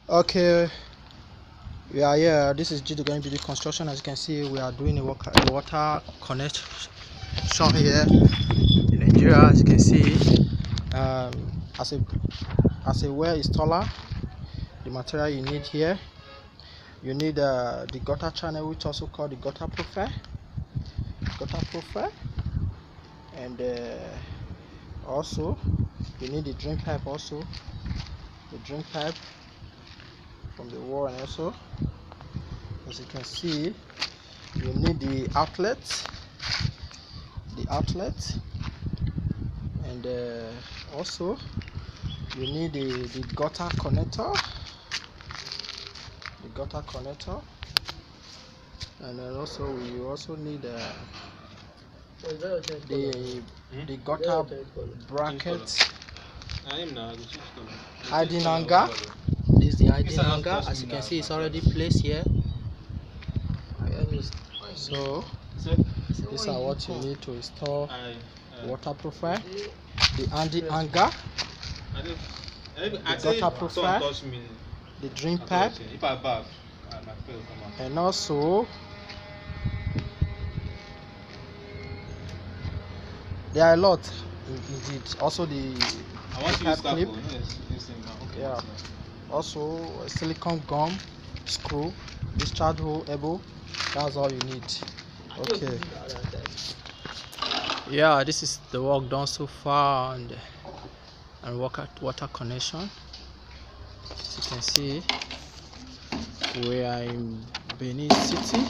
Okay, we are here. This is G going to be construction. As you can see, we are doing a water connection here in Nigeria. As you can see, as a well installer, the material you need here, you need the gutter channel, which also called the gutter profile, and also you need the drain pipe, also the drain pipe from the wall, and also, as you can see, you need the outlet, and also you need the gutter connector, and then also we also need the gutter bracket hiding hanger. This is the hiding hanger. As you can see, it's already placed here. So these are what you need to install water profile: the hiding hanger, the gutter profile, the drain pipe, and also there are a lot indeed. Also the pipe clip, yeah, also a silicone gum, screw, discharge hole, elbow. That's all you need. Okay, yeah, this is the work done so far, and water connection. As you can see, we are in Benin City.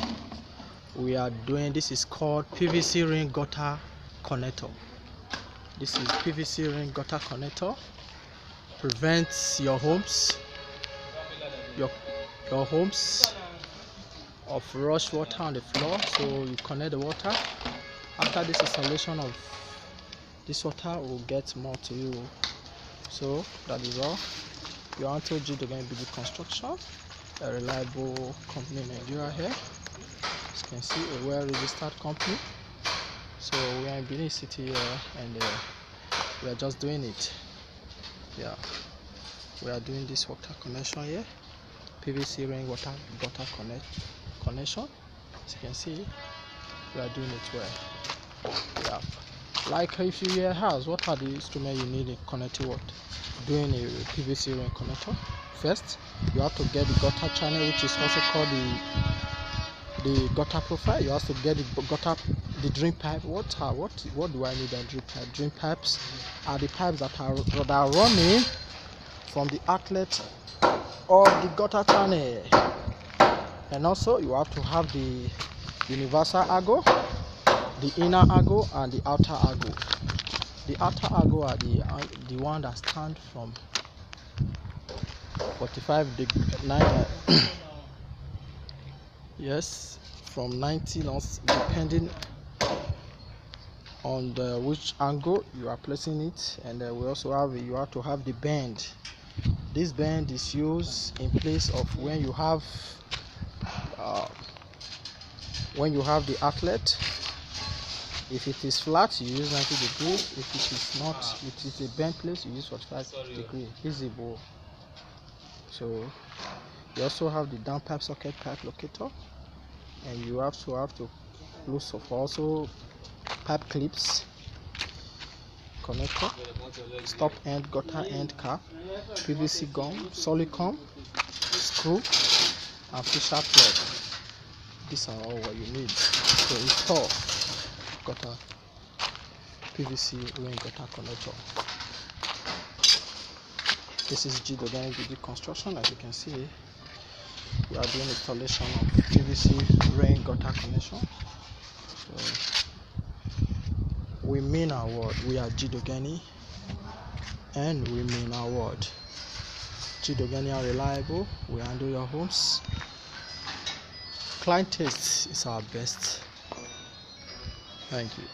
We are doing, this is called PVC ring gutter connector. This is PVC ring gutter connector. Prevents your homes of rush water on the floor. So you connect the water. After this installation of this water, will get more to you. So that is all. You are to G Big Construction, a reliable company in Nigeria here. As you can see, a well-registered company. So we are in Benin City here, and we are just doing it. Yeah, we are doing this water connection here, PVC ring gutter connection. As you can see, we are doing it well. Yeah, like if you hear house, what are the instruments you need in connecting what? Doing a PVC ring connector. First, you have to get the gutter channel, which is also called the gutter profile. You have to get the drain pipe. What do I need? A drain pipe. Drain pipes are the pipes that are running from the outlet of the gutter channel. And also you have to have the universal ago, the inner ago, and the outer ago. The outer ago are the one that stand from 45 degree yes, from 90 knots, depending on which angle you are placing it. And we also have, you have to have the bend. This bend is used in place of when you have the outlet. If it is flat, you use 90 degrees. If it is not, it is a bent place, you use 45 degrees. Visible. So you also have the down pipe socket pipe locator, and you have to loose of also pipe clips, connector, stop end, gutter end cap, PVC gum, silicone, screw, and fisher plug. These are all what you need to install gutter PVC ring gutter connector. This is G Big Construction. As you can see, we are doing installation of PVC ring gutter connection. So we mean our word. We are G Dogani, and we mean our word. G Dogani are reliable. We handle your homes. Client taste is our best. Thank you.